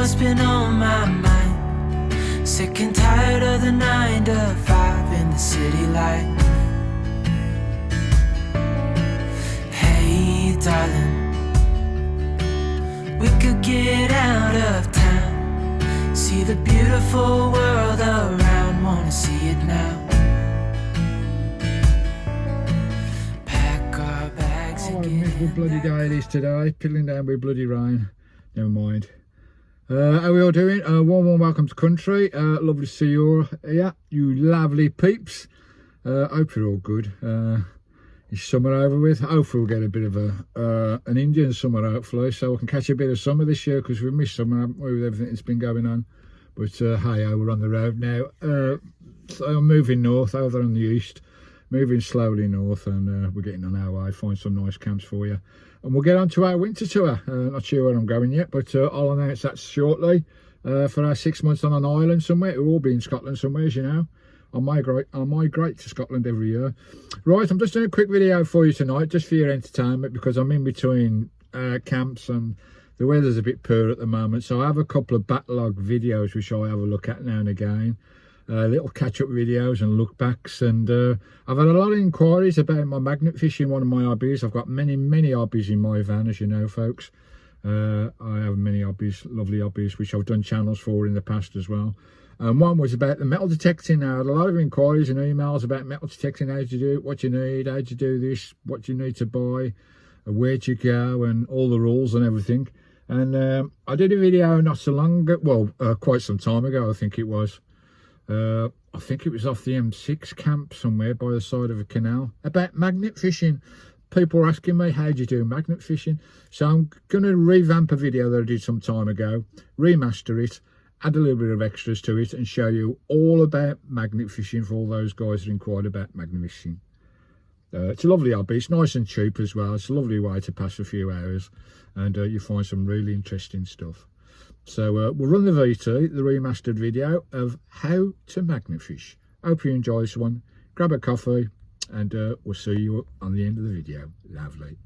what's been on my mind. Sick and tired of the 9 to 5 in the city light. Hey darling, we could get out of town, see the beautiful world around, wanna see it now. Pack our bags and get miserable bloody day it is today, piddling down with bloody rain. Never mind. How we all doing? Warm welcome to country. Lovely to see you all here, you lovely peeps. Hope you're all good. It's summer over with. Hopefully we'll get a bit of an Indian summer, hopefully, so we can catch a bit of summer this year, because we've missed summer, haven't we, with everything that's been going on. But hey, we're on the road now. So I'm moving north, over on the east, moving slowly north, and we're getting on our way, find some nice camps for you. And we'll get on to our winter tour. Not sure where I'm going yet, but I'll announce that shortly. For our 6 months on an island somewhere. We'll all be in Scotland somewhere, as you know. I migrate to Scotland every year. Right, I'm just doing a quick video for you tonight, just for your entertainment, because I'm in between camps and the weather's a bit poor at the moment. So I have a couple of backlog videos which I have a look at now and again. Little catch-up videos and look-backs, and I've had a lot of inquiries about my magnet fishing, one of my hobbies. I've got many hobbies in my van, as you know, folks. I have many hobbies, lovely hobbies, which I've done channels for in the past as well. And one was about the metal detecting. I had a lot of inquiries and emails about metal detecting, how do you do it, what you need, how do you do this, what you need to buy, where do you go, and all the rules and everything. And I did a video not so long ago, well, quite some time ago, I think it was. I think it was off the M6 camp somewhere by the side of a canal, about magnet fishing. People were asking me, how do you do magnet fishing? So I'm going to revamp a video that I did some time ago, remaster it, add a little bit of extras to it, and show you all about magnet fishing for all those guys that inquired about magnet fishing. It's a lovely hobby. It's nice and cheap as well. It's a lovely way to pass a few hours, and you find some really interesting stuff. So we'll run the VT, the remastered video of how to magnet fish. Hope you enjoy this one. Grab a coffee, and we'll see you on the end of the video. Lovely.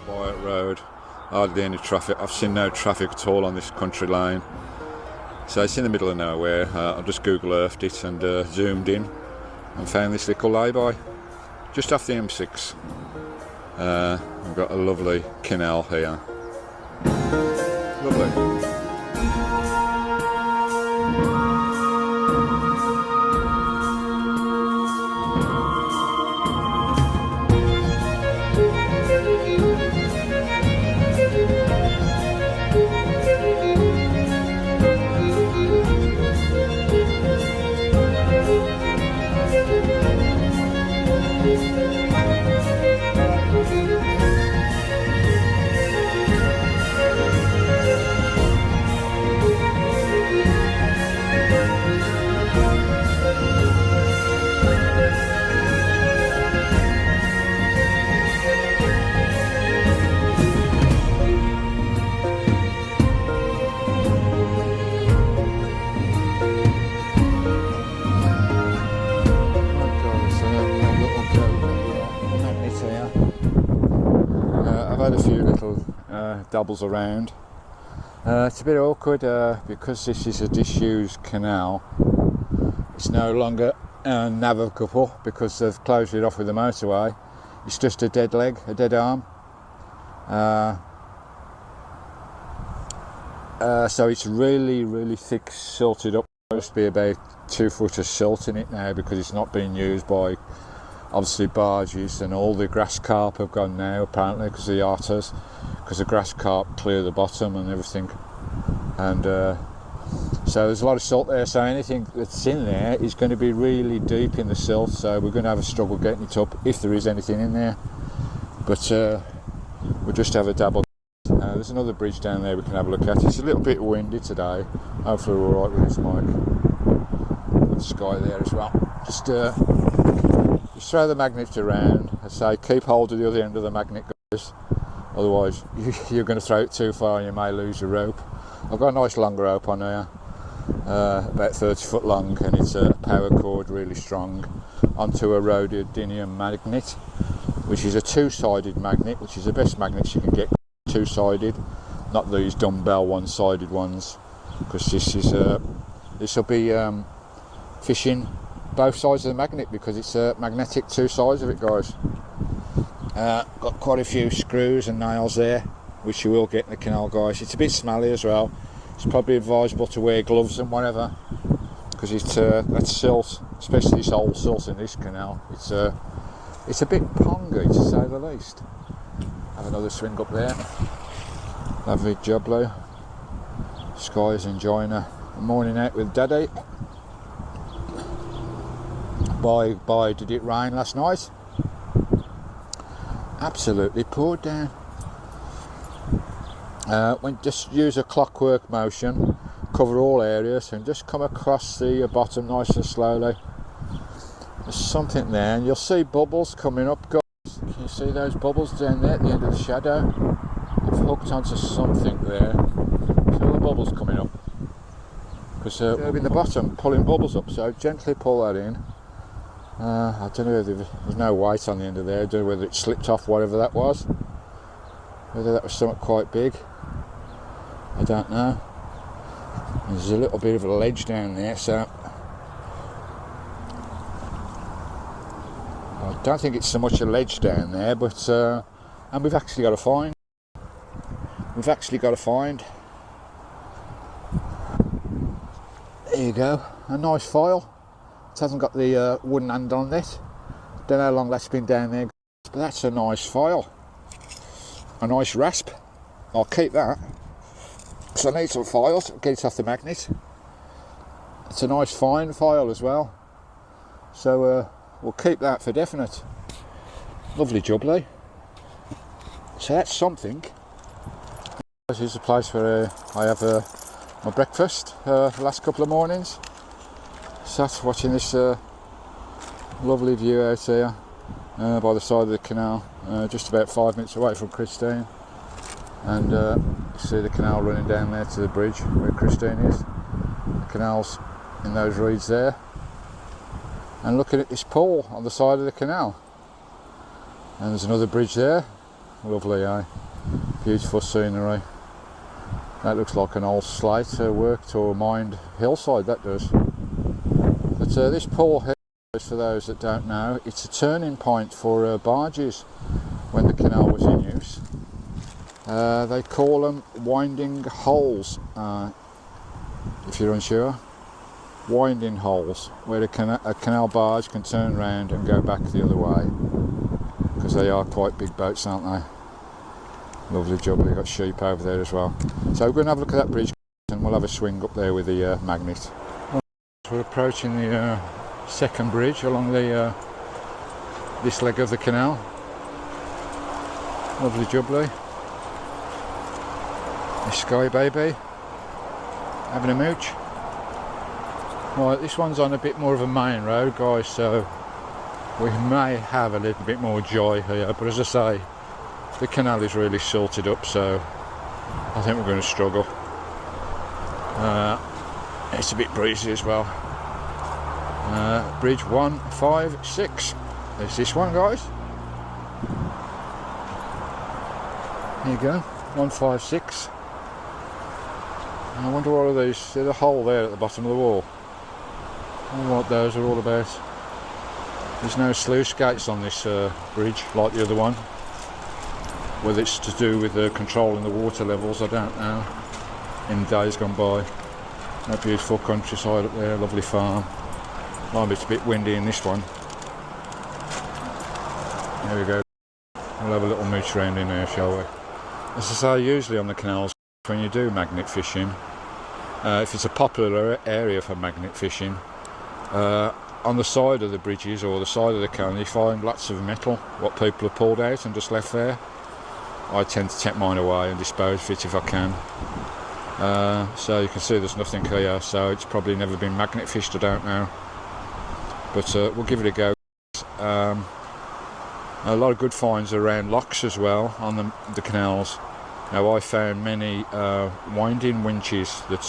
Quiet road, hardly any traffic. I've seen no traffic at all on this country lane. So it's in the middle of nowhere. I just Google Earthed it and zoomed in and found this little lay-by just off the M6. We've got a lovely canal here. Lovely. I've had a few little dabbles around. It's a bit awkward because this is a disused canal. It's no longer navigable because they've closed it off with the motorway. It's just a dead leg, a dead arm. So it's really thick, silted up. There must be about 2 foot of silt in it now because it's not being used by obviously barges, and all the grass carp have gone now apparently because of the otters, because the grass carp clear the bottom and everything. And so there's a lot of silt there, so anything that's in there is going to be really deep in the silt, so we're going to have a struggle getting it up if there is anything in there. But we'll just have a dabble. There's another bridge down there we can have a look at. It's a little bit windy today. Hopefully we're alright with this mic. Got the sky there as well. Just throw the magnet around. I say keep hold of the other end of the magnet, guys. Otherwise you're going to throw it too far and you may lose your rope. I've got a nice long rope on here, about 30 foot long, and it's a power cord, really strong, onto a rhododendron magnet, which is a two-sided magnet, which is the best magnets you can get, two-sided, not these dumbbell one-sided ones. because this will be fishing both sides of the magnet, because it's magnetic, two sides of it, guys. Got quite a few screws and nails there, which you will get in the canal, guys. It's a bit smelly as well. It's probably advisable to wear gloves and whatever, because that's silt, especially this old silt in this canal. It's a bit pongy, to say the least. Have another swing up there. Lovely jubbly. Sky is enjoying a morning out with Daddy. Boy, did it rain last night? Absolutely poured down. Just use a clockwork motion, cover all areas, and just come across the bottom nice and slowly. There's something there, and you'll see bubbles coming up, guys. Can you see those bubbles down there at the end of the shadow? I've hooked onto something there. See all the bubbles coming up? Because in the bottom, pulling bubbles up, so gently pull that in. I don't know if there's no weight on the end of there. I don't know whether it slipped off, whatever that was. Whether that was something quite big, I don't know. There's a little bit of a ledge down there, so I don't think it's so much a ledge down there, but and we've actually got a find. There you go, a nice file. It hasn't got the wooden hand on it. Don't know how long that's been down there, but that's a nice file. A nice rasp. I'll keep that, because I need some files. Get it off the magnet. It's a nice fine file as well, so we'll keep that for definite. Lovely jubbly. So that's something. This is the place where I have my breakfast the last couple of mornings. Sat watching this lovely view out here by the side of the canal, just about 5 minutes away from Christine, and you see the canal running down there to the bridge where Christine is. The canal's in those reeds there, and looking at this pool on the side of the canal, and there's another bridge there. Lovely, eh? Beautiful scenery. That looks like an old slate worked or mined hillside, that does. But this pool here, for those that don't know, it's a turning point for barges when the canal was in use. They call them winding holes, if you're unsure. Winding holes, where a canal barge can turn around and go back the other way, because they are quite big boats, aren't they? Lovely job, we've got sheep over there as well. So we're going to have a look at that bridge, and we'll have a swing up there with the magnet. We're approaching the second bridge along the this leg of the canal. Lovely jubbly. The Sky baby having a mooch. Right, this one's on a bit more of a main road, guys, so we may have a little bit more joy here, but as I say, the canal is really silted up, so I think we're going to struggle. It's a bit breezy as well. Bridge 156. There's this one, guys. There you go, 156. I wonder what are these. There's a hole there at the bottom of the wall. I wonder what those are all about. There's no sluice gates on this bridge like the other one. Whether it's to do with controlling the water levels, I don't know. In days gone by. That beautiful countryside up there, lovely farm. Might be a bit windy in this one. There we go. We'll have a little mooch round in there, shall we? As I say, usually on the canals, when you do magnet fishing, if it's a popular area for magnet fishing, on the side of the bridges or the side of the canal, you find lots of metal, what people have pulled out and just left there. I tend to take mine away and dispose of it if I can. So you can see there's nothing here, so it's probably never been magnet fished, I don't know. But we'll give it a go. A lot of good finds around locks as well on the canals. Now I found many winding winches that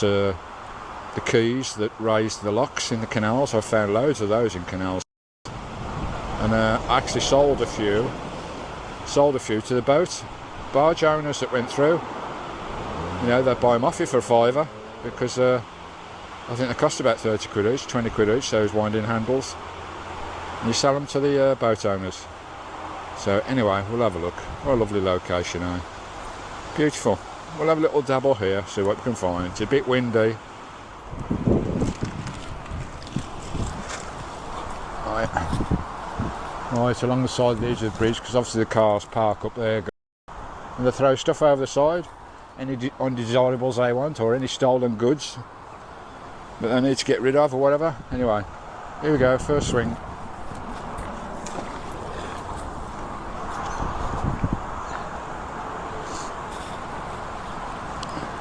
the keys that raised the locks in the canals. I found loads of those in canals, and I actually sold a few to the barge owners that went through. You know, they'd buy them off you for a £5, because I think they cost about 30 quid each, 20 quid each, those winding handles. And you sell them to the boat owners. So anyway, we'll have a look. What a lovely location, eh? Beautiful. We'll have a little dabble here, see what we can find. It's a bit windy. Right, along the side of the edge of the bridge, because obviously the cars park up there. And they throw stuff over the side, any undesirables they want, or any stolen goods that they need to get rid of or whatever. Anyway, here we go, first swing.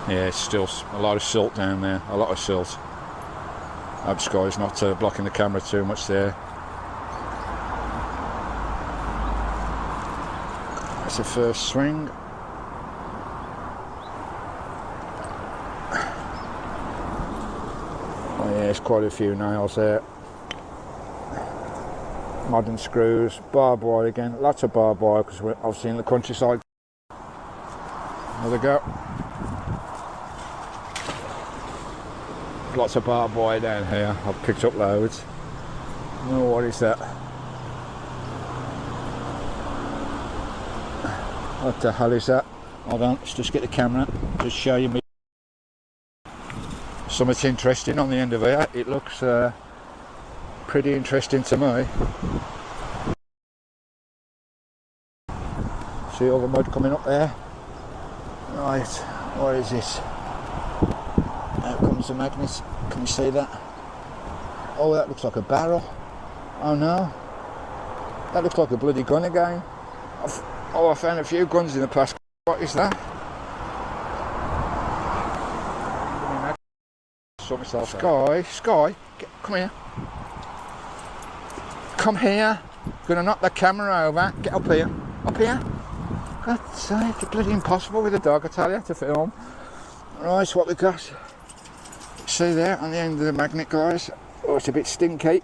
Yeah, it's still a lot of silt down there, a lot of silt. I hope Sky's not blocking the camera too much there. That's the first swing. Oh yeah, there's quite a few nails there. Modern screws, barbed wire again, lots of barbed wire because we're obviously in the countryside. There we go. Lots of barbed wire down here. I've picked up loads. Oh, what is that? What the hell is that? Hold on, let's just get the camera, just show you me. Something interesting on the end of here. It looks pretty interesting to me. See all the mud coming up there? Right, what is this? Out comes the magnet. Can you see that? Oh, that looks like a barrel. Oh no. That looks like a bloody gun again. I found a few guns in the past. What is that? Sky, come here. Come here. Gonna knock the camera over. Get up here. Up here. God's sake, it's bloody impossible with a dog, I tell you, to film. Right, what we got. See there on the end of the magnet, guys. Oh, it's a bit stinky.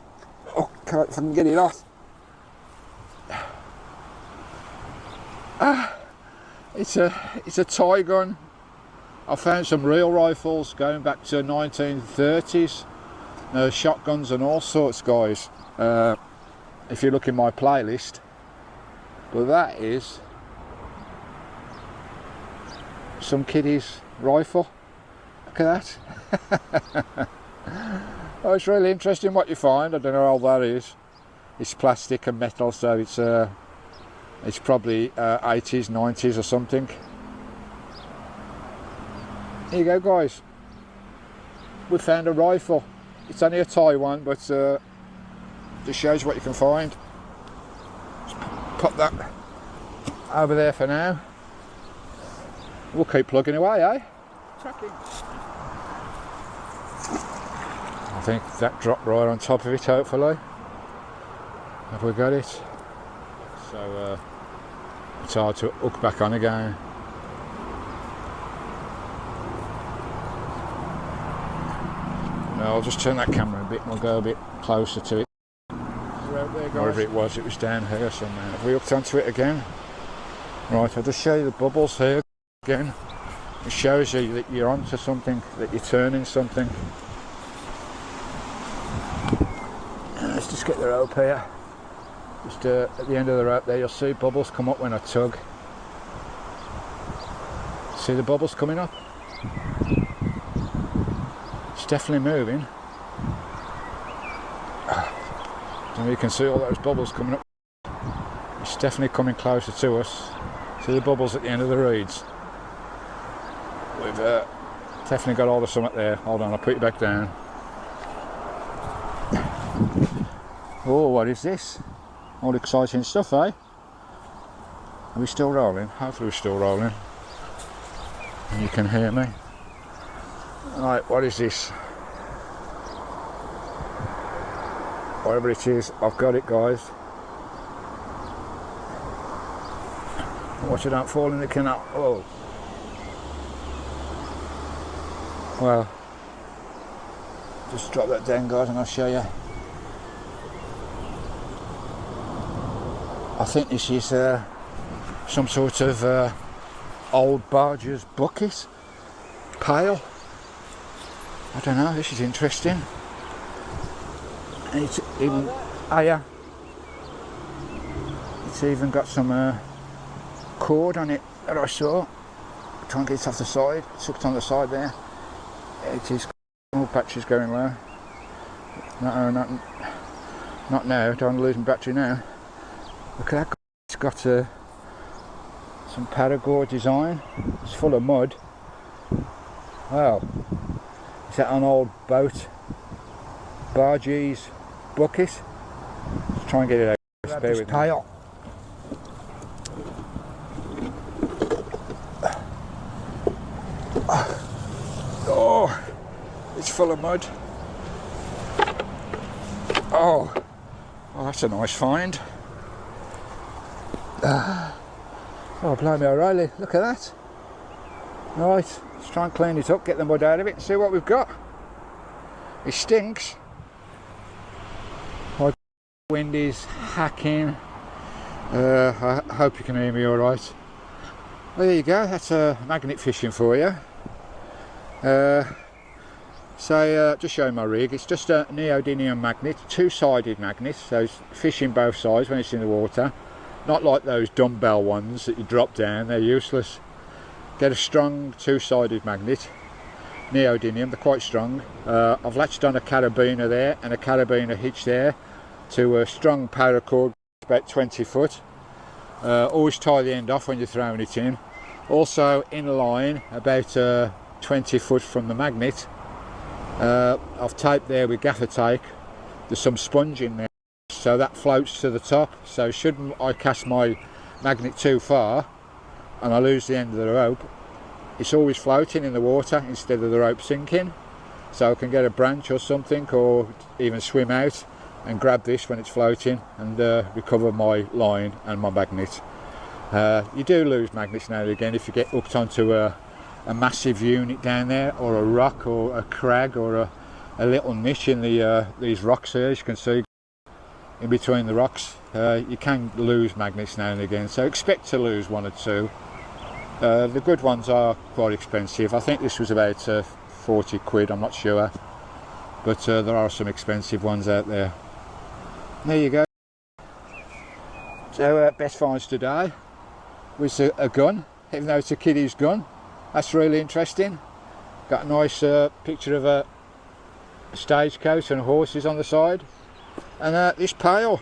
Oh, can't if I can get it off. It's a toy gun. I found some real rifles going back to 1930s, shotguns and all sorts, guys. If you look in my playlist, but that is some kiddie's rifle. Look at that. Oh, it's really interesting what you find. I don't know how old that is. It's plastic and metal, so it's probably 80s, 90s or something. Here you go, guys. We found a rifle. It's only a toy one, but just shows you what you can find. Just pop that over there for now. We'll keep plugging away, eh? Cracking. I think that dropped right on top of it, hopefully. Have we got it? So it's hard to hook back on again. No, I'll just turn that camera a bit and we'll go a bit closer to it. Wherever it was down here somewhere. Have we hooked onto it again? Right, I'll just show you the bubbles here again. It shows you that you're onto something, that you're turning something. Let's just get the rope here. Just at the end of the rope there, you'll see bubbles come up when I tug. See the bubbles coming up? It's definitely moving. And you can see all those bubbles coming up. It's definitely coming closer to us. See the bubbles at the end of the reeds. We've definitely got all the summit there. Hold on, I'll put you back down. Oh, what is this? All exciting stuff, eh? Are we still rolling? Hopefully we're still rolling. And you can hear me. Right, what is this? Whatever it is, I've got it, guys. Watch it don't fall in the canal. Oh. Well, just drop that down, guys, and I'll show you. I think this is some sort of old barger's bucket, pail. I don't know, this is interesting. And it's even, oh yeah, it's even got some cord on it that I saw. Try and get it off the side. It's hooked on the side there. It is. Oh, battery's going low. No, not now. Don't want to lose my battery now. Look at that. It's got some Paragore design. It's full of mud. Wow. Is that an old boat? Bargee's bucket. Let's try and get it out. Bear with me. Oh, it's full of mud. Oh, that's a nice find. Oh, blimey O'Reilly, look at that. Right, let's try and clean it up, get the mud out of it and see what we've got. It stinks. Oh, wind is hacking. I hope you can hear me alright. Well, there you go, that's magnet fishing for you. Just showing my rig. It's just a neodymium magnet, two-sided magnet, so it's fishing both sides when it's in the water. Not like those dumbbell ones that you drop down, they're useless. Get a strong two-sided magnet, neodymium, they're quite strong. I've latched on a carabiner there and a carabiner hitch there to a strong paracord, about 20 foot. Always tie the end off when you're throwing it in. Also in line about 20 foot from the magnet, I've taped there with gaffer tape. There's some sponge in there, so that floats to the top. So shouldn't I cast my magnet too far and I lose the end of the rope, it's always floating in the water instead of the rope sinking. So I can get a branch or something, or even swim out and grab this when it's floating and recover my line and my magnet. You do lose magnets now and again if you get hooked onto a massive unit down there, or a rock, or a crag, or a little niche in these rocks here, as you can see in between the rocks. You can lose magnets now and again, so expect to lose one or two. The good ones are quite expensive. I think this was about 40 quid, I'm not sure, but there are some expensive ones out there. There you go. So best finds today was a gun, even though it's a kiddie's gun. That's really interesting. Got a nice picture of a stagecoach and horses on the side. And this pail,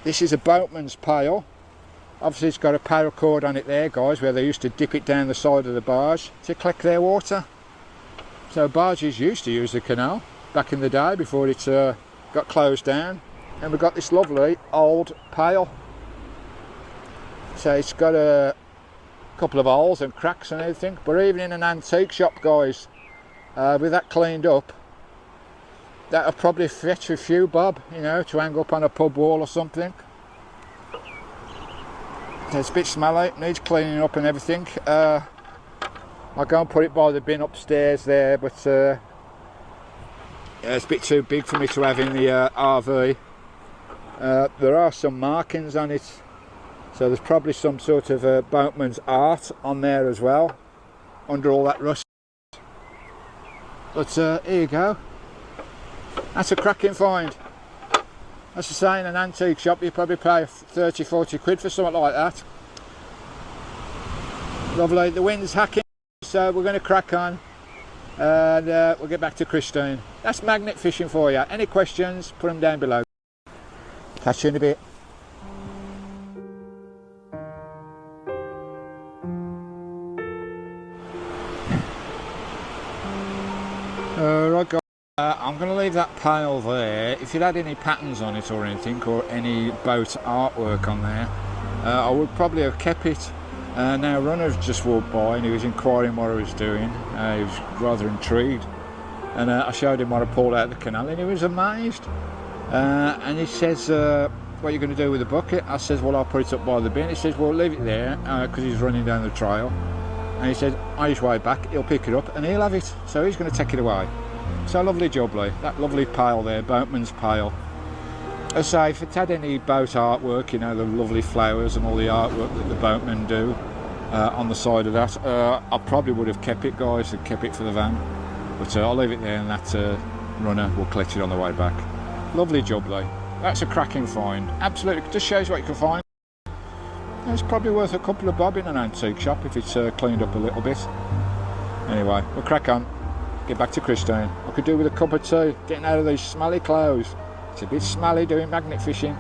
this is a boatman's pail. Obviously it's got a paracord on it there, guys, where they used to dip it down the side of the barge to collect their water. So barges used to use the canal back in the day before it got closed down. And we've got this lovely old pail. So it's got a couple of holes and cracks and everything, but even in an antique shop, guys, with that cleaned up, that'll probably fetch a few bob, you know, to hang up on a pub wall or something. It's a bit smelly, needs cleaning up and everything. I'll go and put it by the bin upstairs there, but yeah, it's a bit too big for me to have in the RV. There are some markings on it, so there's probably some sort of boatman's art on there as well, under all that rust. But here you go. That's a cracking find. As I say, in an antique shop you probably pay 30-40 quid for something like that. Lovely. The wind's hacking, so we're going to crack on and we'll get back to Christine. That's magnet fishing for you. Any questions, put them down below. Catch you in a bit. Right guys, I'm going to leave that pail there. If it had any patterns on it or anything, or any boat artwork on there, I would probably have kept it. Now Runner's just walked by and he was inquiring what I was doing. He was rather intrigued, and I showed him what I pulled out of the canal and he was amazed. And he says, what are you going to do with the bucket? I says, well, I'll put it up by the bin. He says, well, leave it there, because he's running down the trail. And he said, on his way back, he'll pick it up and he'll have it. So he's going to take it away. So lovely job, Lee. That lovely pail there, boatman's pail. As I say, if it had any boat artwork, you know, the lovely flowers and all the artwork that the boatmen do on the side of that, I probably would have kept it, guys, and kept it for the van. But I'll leave it there, and that runner will collect it on the way back. Lovely job though. That's a cracking find. Absolutely, just shows what you can find. It's probably worth a couple of bob in an antique shop if it's cleaned up a little bit. Anyway, we'll crack on. Get back to Christine. I could do with a cup of tea, getting out of these smelly clothes. It's a bit smelly doing magnet fishing.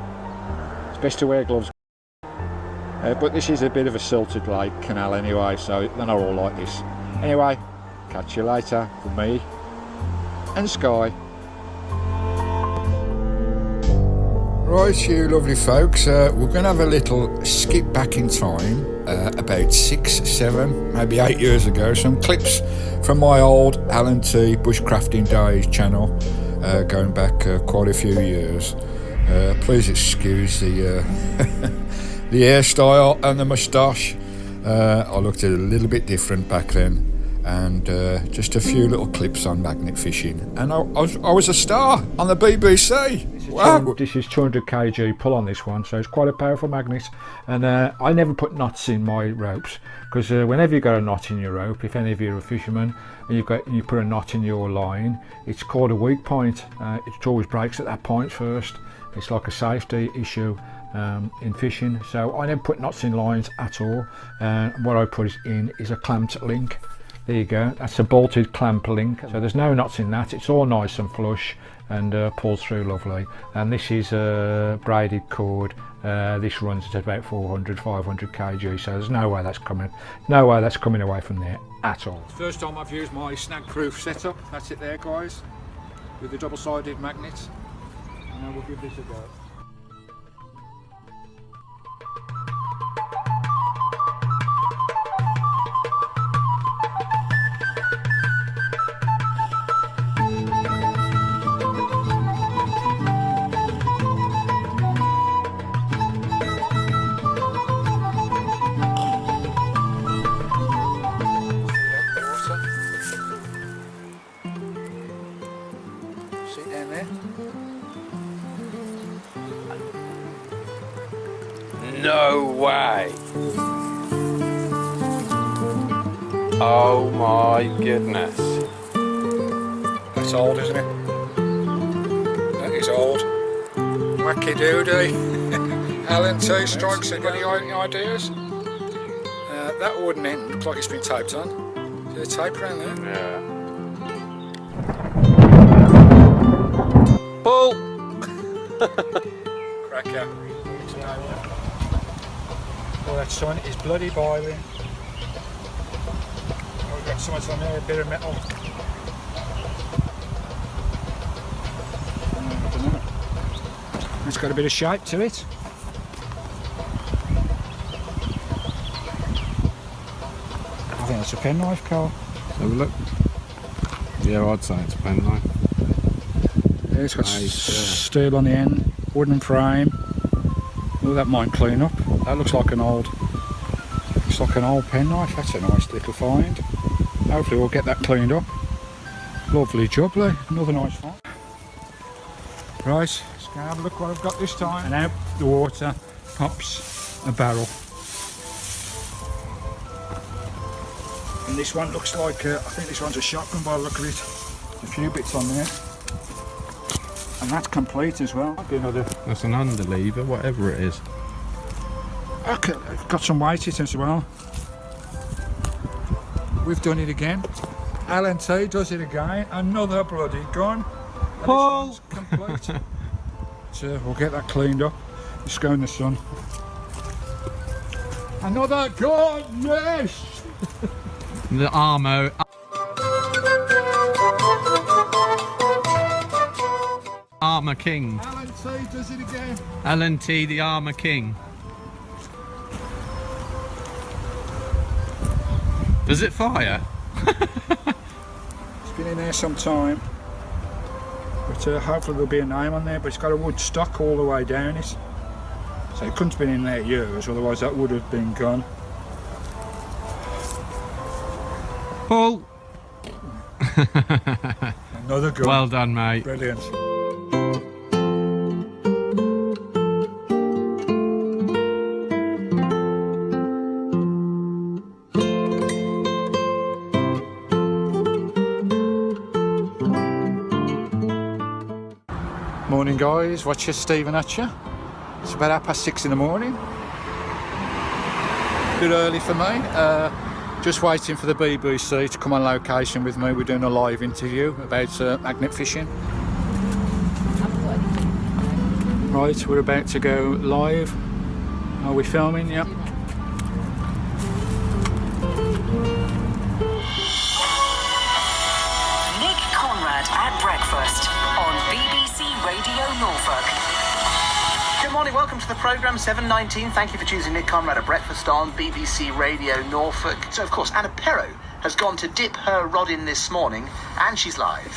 It's best to wear gloves. But this is a bit of a silted lake canal anyway, so they're not all like this. Anyway, catch you later from me and Sky. Right, you lovely folks, we're going to have a little skip back in time, about 6, 7, maybe 8 years ago. Some clips from my old Alan T Bushcrafting Days channel, going back quite a few years. Please excuse the the hairstyle and the moustache. I looked a little bit different back then, and just a few little clips on magnet fishing, and I was a star on the BBC. Wow. This is 200 kg pull on this one, so it's quite a powerful magnet. And I never put knots in my ropes, because whenever you got a knot in your rope, if any of you are a fisherman and you put a knot in your line, it's called a weak point. It always breaks at that point first. It's like a safety issue in fishing, so I never put knots in lines at all. What I put in is a clamped link. There you go, that's a bolted clamp link, so there's no knots in that. It's all nice and flush and pulls through lovely. And this is a braided cord. This runs at about 400, 500 kg, so there's no way that's coming away from there at all. First time I've used my snag proof setup. That's it there, guys, with the double-sided magnet. Now we'll give this a go. No way. Oh my goodness. That's old, isn't it? That is old. Wacky doody. Alan T strikes it. Any ideas? That wooden end looks like it's been taped on. Is there a tape around there? Yeah. Pull! Cracker. Oh, that sun is bloody boiling. Oh, we've got so much on there, a bit of metal. I don't know. It's got a bit of shape to it. I think it's a penknife, Carl. Let's have a look. Yeah, I'd say it's a penknife. Yeah, it's got steel on the end, wooden frame. Oh, that might clean up. That looks like an old penknife. That's a nice little find. Hopefully we'll get that cleaned up. Lovely jubbly. Another nice find. Right, let's go have a look what I've got this time. And out the water pops a barrel. And this one looks like, I think this one's a shotgun by the look of it. A few bits on there. And that's complete as well. Might be another. That's an underlever, whatever it is. Okay, got some weight it as well. We've done it again. Alan T does it again. Another bloody gun. Pull! Complete. So we'll get that cleaned up. Just go in the sun. Another gun, yes! The Armo. Armour King. Alan T does it again. Alan T, the Armour King. Does it fire? It's been in there some time. But hopefully there'll be a name on there, but it's got a wood stock all the way down it. So it couldn't have been in there years, otherwise that would have been gone. Pull! Another gun. Well done, mate. Brilliant. Morning guys, Watchya, Stephen at you. It's about 6:30 in the morning. A bit early for me. Just waiting for the BBC to come on location with me. We're doing a live interview about magnet fishing. Right, we're about to go live. Are we filming? Yep. At breakfast on BBC Radio Norfolk. Good morning, welcome to the programme, 7:19. Thank you for choosing Nick Conrad at breakfast on BBC Radio Norfolk. So, of course, Anna Perro has gone to dip her rod in this morning, and she's live.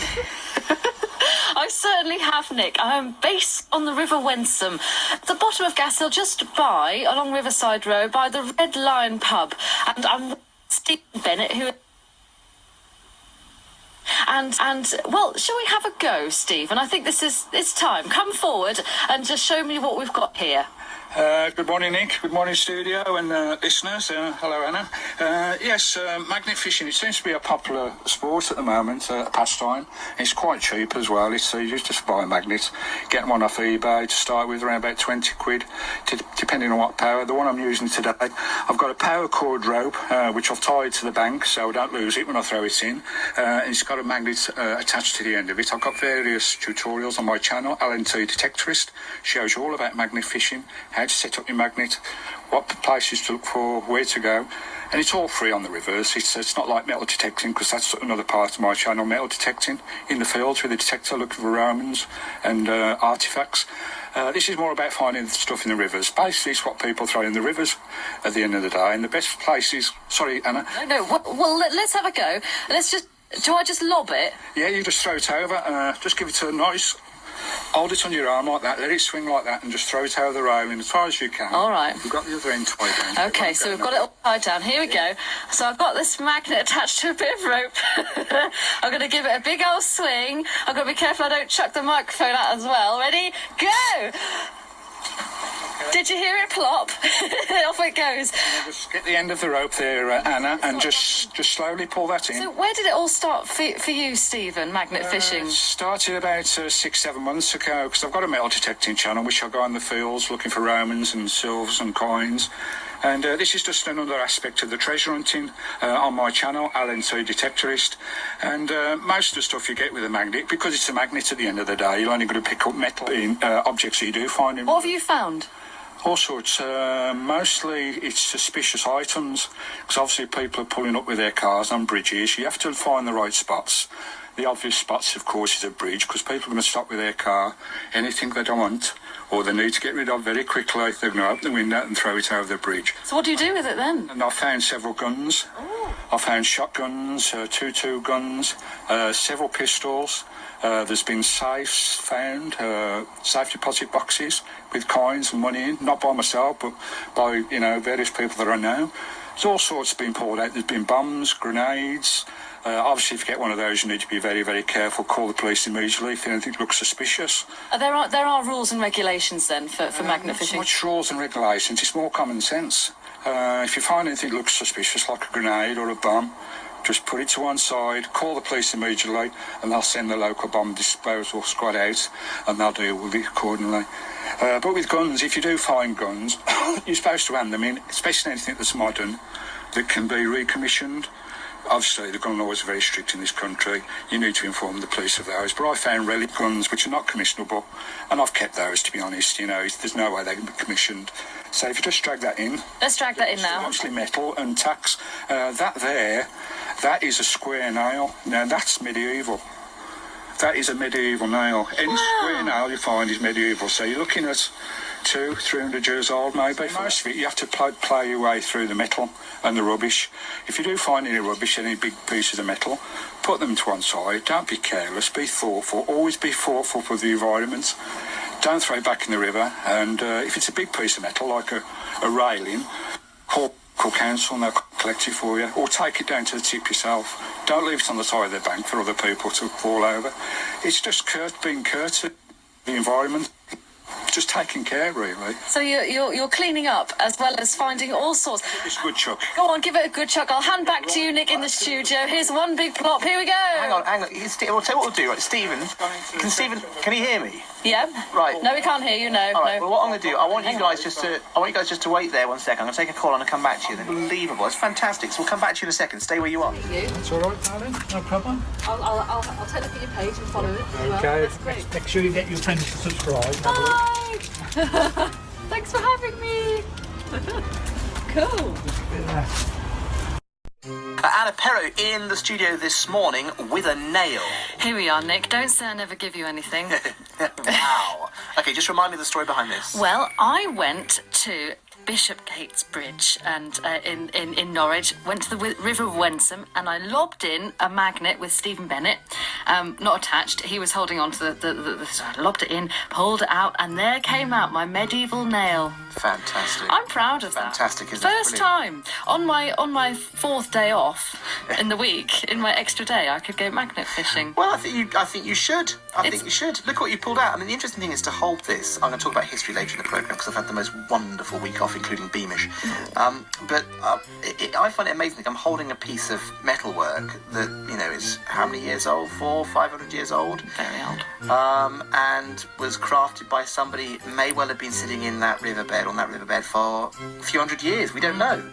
I certainly have, Nick. I'm based on the River Wensum, at the bottom of Gashill, just by, along Riverside Road, by the Red Lion pub. And I'm with Stephen Bennett, who... And well, shall we have a go, Stephen? I think it's time. Come forward and just show me what we've got here. Good morning, Nick. Good morning, studio and listeners. Hello, Anna. Yes, magnet fishing, it seems to be a popular sport at the moment, a pastime. It's quite cheap as well. It's easy to buy a magnet. Get one off eBay to start with, around about 20 quid, depending on what power. The one I'm using today, I've got a power cord rope, which I've tied to the bank so I don't lose it when I throw it in. And it's got a magnet attached to the end of it. I've got various tutorials on my channel, LNT Detectorist. Shows you all about magnet fishing, how to set up your magnet, what places to look for, where to go, and it's all free on the rivers. It's not like metal detecting, because that's another part of my channel, metal detecting in the fields with a detector looking for Romans and artifacts. This is more about finding stuff in the rivers. Basically, it's what people throw in the rivers at the end of the day, and the best places... Sorry, Anna. No, well, let's have a go. Do I just lob it? Yeah, you just throw it over, just give it a nice... Hold it on your arm like that, let it swing like that, and just throw it over the railing as far as you can. All right. We've got the other end tied down. Okay, so we've got it all tied down. Here we go. So I've got this magnet attached to a bit of rope. I'm going to give it a big old swing. I've got to be careful I don't chuck the microphone out as well. Ready? Go! Did you hear it plop? Off it goes. Just get the end of the rope there, Anna, and just slowly pull that in. So where did it all start for you, Stephen, magnet fishing? It started about 6-7 months ago, because I've got a metal detecting channel, which I go in the fields looking for Romans and silvers and coins. And this is just another aspect of the treasure hunting on my channel, LNT Detectorist. And most of the stuff you get with a magnet, because it's a magnet at the end of the day, you're only going to pick up metal in objects that you do find in... What have you found? All sorts. Mostly it's suspicious items, because obviously people are pulling up with their cars on bridges. You have to find the right spots. The obvious spots, of course, is a bridge, because people are going to stop with their car. Anything they don't want or they need to get rid of very quickly, they're going to open the window and throw it over the bridge. So what do you do with it then? And I found several guns. I found shotguns, 2-2 guns, several pistols. There's been safes found, safe deposit boxes with coins and money in, not by myself, but by, various people that I know. There's all sorts been pulled out. There's been bombs, grenades. Obviously, if you get one of those, you need to be very, very careful. Call the police immediately if anything looks suspicious. There are rules and regulations then for magnet fishing? Not so much rules and regulations, it's more common sense. If you find anything that looks suspicious, like a grenade or a bomb, just put it to one side, call the police immediately, and they'll send the local bomb disposal squad out, and they'll deal with it accordingly. But with guns, if you do find guns, you're supposed to hand them in, especially anything that's modern, that can be recommissioned. Obviously, the gun laws are very strict in this country. You need to inform the police of those. But I found relic guns, which are not commissionable, and I've kept those, to be honest. There's no way they can be commissioned. So if you just drag that in... Let's drag that in now. Mostly metal and tacks. That is a square nail. Now, that's medieval. That is a medieval nail. Any square nail you find is medieval. So you're looking at 200-300 years old, maybe. Most of it, you have to play your way through the metal and the rubbish. If you do find any rubbish, any big pieces of metal, put them to one side. Don't be careless. Be thoughtful. Always be thoughtful for the environment. Don't throw it back in the river. And if it's a big piece of metal, like a railing, call council and they'll collect it for you, or take it down to the tip yourself. Don't leave it on the side of the bank for other people to fall over. It's just being courteous to the environment. just taking care, really. So you're cleaning up as well as finding all sorts. It's a good chuck. Go on, give it a good chuck. I'll hand back to you, Nick, in the studio. Here's one big plop. Here we go. Hang on. I'll tell you what we'll do. Right, Stephen, can he hear me? Yeah. Right. No, we can't hear you. No. All right. No. Well, what I'm going to do, I want you guys just to wait there 1 second. I'm going to take a call and I'll come back to you. Unbelievable. It's fantastic. So we'll come back to you in a second. Stay where you are. That's all right, darling. No problem. I'll take a look at your page and follow it. As well. Okay. That's great. Make sure you get your friends to subscribe. Hi. Thanks for having me. Cool. Anna Perro in the studio this morning with a nail. Here we are, Nick. Don't say I never give you anything. Wow. Okay, just remind me of the story behind this. Well, I went to Bishopgate's Bridge and in Norwich, went to the River of Wensum, and I lobbed in a magnet with Stephen Bennett, not attached. He was holding on to so I lobbed it in, pulled it out, and there came out my medieval nail. Fantastic. I'm proud of that. Fantastic, isn't it? First time on my fourth day off in the week, in my extra day, I could go magnet fishing. Well, I think you should. I think you should. Look what you pulled out. I mean, the interesting thing is to hold this. I'm going to talk about history later in the programme because I've had the most wonderful week off, including Beamish. I find it amazing. I'm holding a piece of metalwork that, is how many years old? 400-500 years old. Very old. And was crafted by somebody may well have been sitting on that riverbed for a few hundred years. We don't know.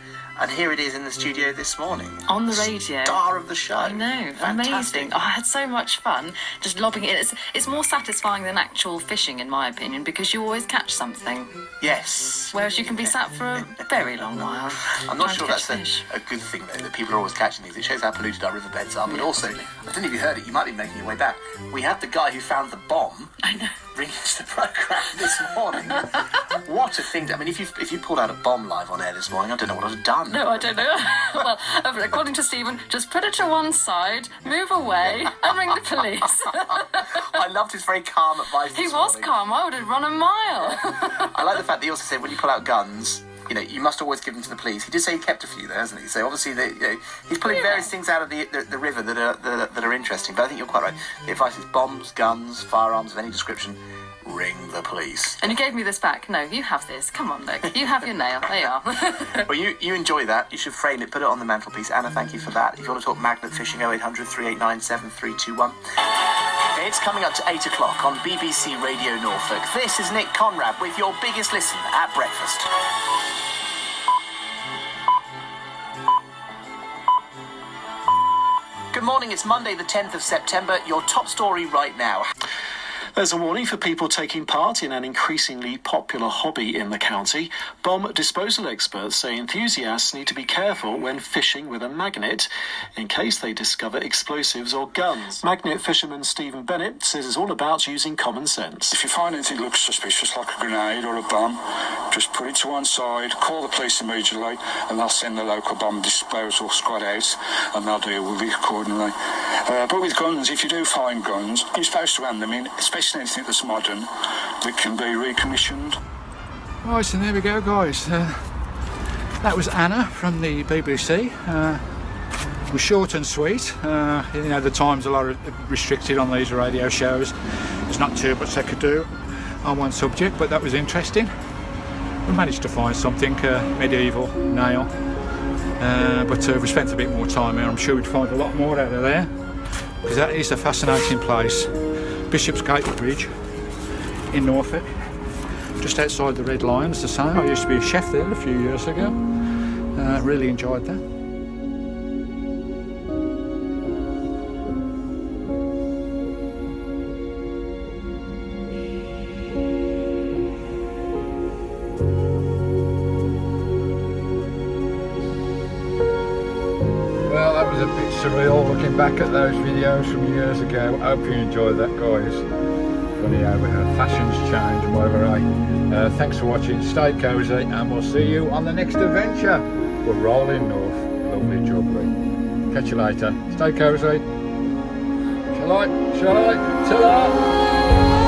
And here it is in the studio this morning. On the radio. Star of the show. I know. Fantastic. Amazing. Oh, I had so much fun just lobbing it. It's more satisfying than actual fishing, in my opinion, because you always catch something. Yes. Whereas you can be sat for a very long while. I'm not trying to sure catch that's fish. a good thing, though, that people are always catching these. It shows how polluted our riverbeds are. But also, I don't know if you heard it, you might be making your way back. We had the guy who found the bomb. I know. Ringing to the programme this morning. What a thing. I mean, if you pulled out a bomb live on air this morning, I don't know what I'd have done. No, I don't know. Well, according to Stephen, just put it to one side, move away, and ring the police. I loved his very calm advice. He was calm. I would have run a mile. I like the fact that he also said when you pull out guns, you must always give them to the police. He did say he kept a few there, hasn't he? So obviously, he's pulling various things out of the river that are interesting. But I think you're quite right. The advice is bombs, guns, firearms of any description. Ring the police. And you gave me this back. No, you have this. Come on, Nick. You have your nail. There you are. Well, you enjoy that. You should frame it, put it on the mantelpiece. Anna, thank you for that. If you want to talk magnet fishing, 0800 389 7321. It's coming up to 8 o'clock on BBC Radio Norfolk. This is Nick Conrad with your biggest listen at breakfast. Good morning, it's Monday the 10th of September. Your top story right now. There's a warning for people taking part in an increasingly popular hobby in the county. Bomb disposal experts say enthusiasts need to be careful when fishing with a magnet in case they discover explosives or guns. Magnet fisherman Stephen Bennett says it's all about using common sense. If you find anything that looks suspicious, like a grenade or a bomb, just put it to one side, call the police immediately, and they'll send the local bomb disposal squad out, and they'll deal with it accordingly. But with guns, if you do find guns, you're supposed to hand them in, especially anything that's modern that can be recommissioned. Right, so there we go, guys. That was Anna from the BBC. It was short and sweet. The time's a lot restricted on these radio shows. There's not too much they could do on one subject, but that was interesting. We managed to find something, medieval nail, but if we spent a bit more time here, I'm sure we'd find a lot more out of there, because that is a fascinating place. Bishopsgate Bridge in Norfolk, just outside the Red Lion. It's the same. I used to be a chef there a few years ago. Really enjoyed that. Well, that was a bit surreal looking back at those videos from years ago. I hope you enjoyed that, guys. Funny how fashions change and whatever, eh? Thanks for watching. Stay cosy, and we'll see you on the next adventure. We're rolling north. Lovely jubbly. Catch you later. Stay cosy. Shall I? Ta-ra!